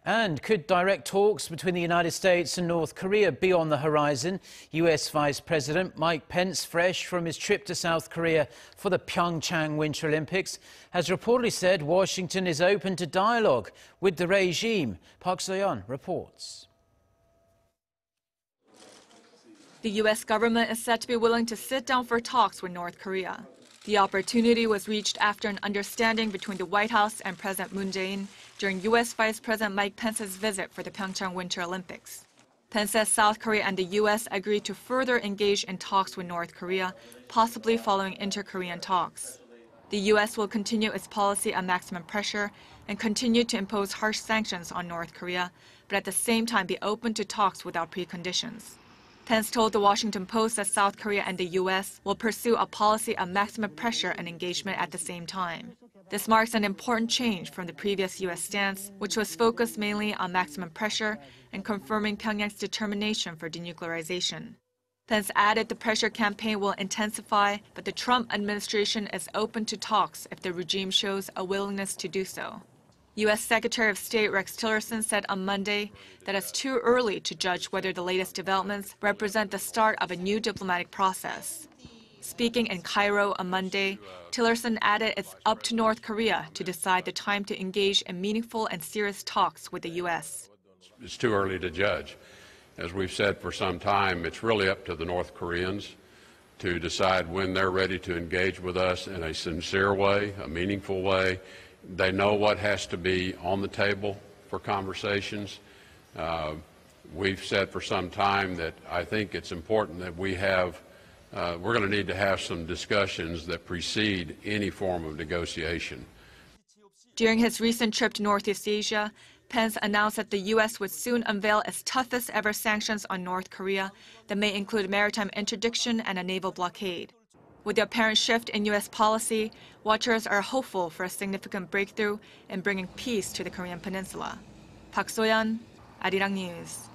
And could direct talks between the United States and North Korea be on the horizon? U.S. Vice President Mike Pence, fresh from his trip to South Korea for the PyeongChang Winter Olympics, has reportedly said Washington is open to dialogue with the regime. Soyun reports. The U.S. government is said to be willing to sit down for talks with North Korea. The opportunity was reached after an understanding between the White House and President Jae-in during U.S. Vice President Mike Pence's visit for the PyeongChang Winter Olympics. Pence says South Korea and the U.S. agreed to further engage in talks with North Korea, possibly following inter-Korean talks. The U.S. will continue its policy on maximum pressure and continue to impose harsh sanctions on North Korea, but at the same time be open to talks without preconditions. Pence told the Washington Post that South Korea and the U.S. will pursue a policy of maximum pressure and engagement at the same time. This marks an important change from the previous U.S. stance, which was focused mainly on maximum pressure and confirming Pyongyang's determination for denuclearization. Pence added the pressure campaign will intensify, but the Trump administration is open to talks if the regime shows a willingness to do so. U.S. Secretary of State Rex Tillerson said on Monday that it's too early to judge whether the latest developments represent the start of a new diplomatic process. Speaking in Cairo on Monday, Tillerson added it's up to North Korea to decide the time to engage in meaningful and serious talks with the U.S. It's too early to judge. As we've said for some time, it's really up to the North Koreans to decide when they're ready to engage with us in a sincere way, a meaningful way. They know what has to be on the table for conversations. We've said for some time that I think it's important that we're going to need to have some discussions that precede any form of negotiation. During his recent trip to Northeast Asia, Pence announced that the U.S. would soon unveil its toughest ever sanctions on North Korea that may include maritime interdiction and a naval blockade. With the apparent shift in U.S. policy, watchers are hopeful for a significant breakthrough in bringing peace to the Korean peninsula. Soyun, Arirang News.